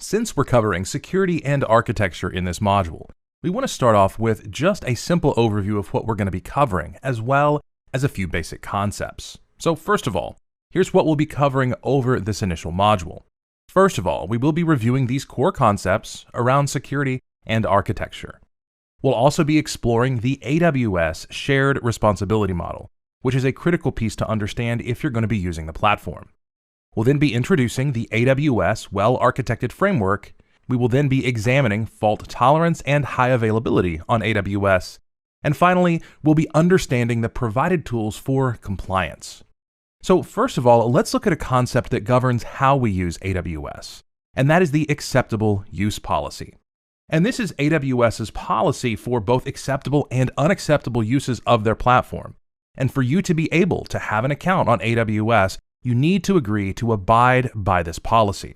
Since we're covering security and architecture in this module, we want to start off with just a simple overview of what we're going to be covering, as well as a few basic concepts. So first of all, here's what we'll be covering over this initial module. First of all, we will be reviewing these core concepts around security and architecture. We'll also be exploring the AWS Shared Responsibility Model, which is a critical piece to understand if you're going to be using the platform. We'll then be introducing the AWS Well-Architected Framework. We will then be examining fault tolerance and high availability on AWS. And finally, we'll be understanding the provided tools for compliance. So first of all, let's look at a concept that governs how we use AWS, and that is the Acceptable Use Policy. And this is AWS's policy for both acceptable and unacceptable uses of their platform. And for you to be able to have an account on AWS, you need to agree to abide by this policy.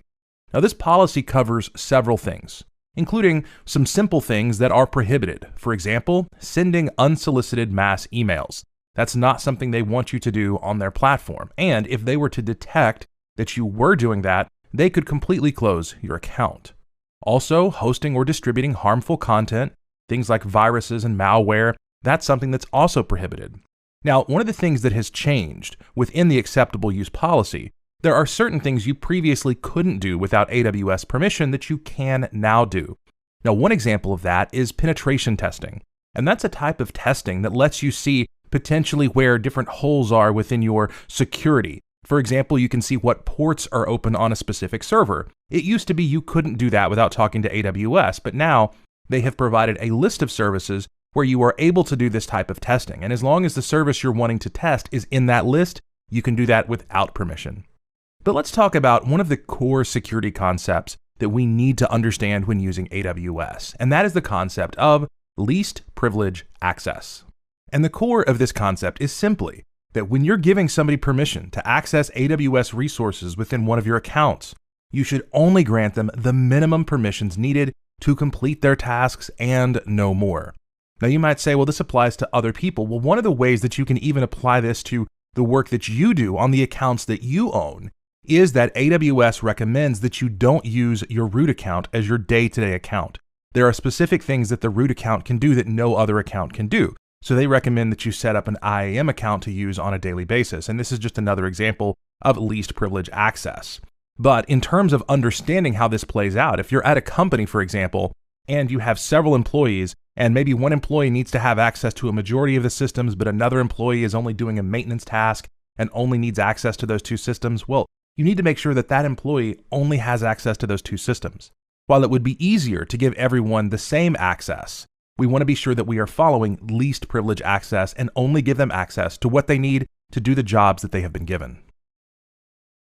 Now, this policy covers several things, including some simple things that are prohibited. For example, sending unsolicited mass emails. That's not something they want you to do on their platform. And if they were to detect that you were doing that, they could completely close your account. Also, hosting or distributing harmful content, things like viruses and malware, that's something that's also prohibited. Now, one of the things that has changed within the acceptable use policy, there are certain things you previously couldn't do without AWS permission that you can now do. Now, one example of that is penetration testing. And that's a type of testing that lets you see potentially where different holes are within your security. For example, you can see what ports are open on a specific server. It used to be you couldn't do that without talking to AWS, but now they have provided a list of services where you are able to do this type of testing. And as long as the service you're wanting to test is in that list, you can do that without permission. But let's talk about one of the core security concepts that we need to understand when using AWS, and that is the concept of least privilege access. And the core of this concept is simply that when you're giving somebody permission to access AWS resources within one of your accounts, you should only grant them the minimum permissions needed to complete their tasks and no more. Now you might say, well, this applies to other people. Well, one of the ways that you can even apply this to the work that you do on the accounts that you own is that AWS recommends that you don't use your root account as your day-to-day account. There are specific things that the root account can do that no other account can do. So they recommend that you set up an IAM account to use on a daily basis. And this is just another example of least privilege access. But in terms of understanding how this plays out, if you're at a company, for example, and you have several employees, and maybe one employee needs to have access to a majority of the systems, but another employee is only doing a maintenance task and only needs access to those two systems, well, you need to make sure that that employee only has access to those two systems. While it would be easier to give everyone the same access, we want to be sure that we are following least privilege access and only give them access to what they need to do the jobs that they have been given.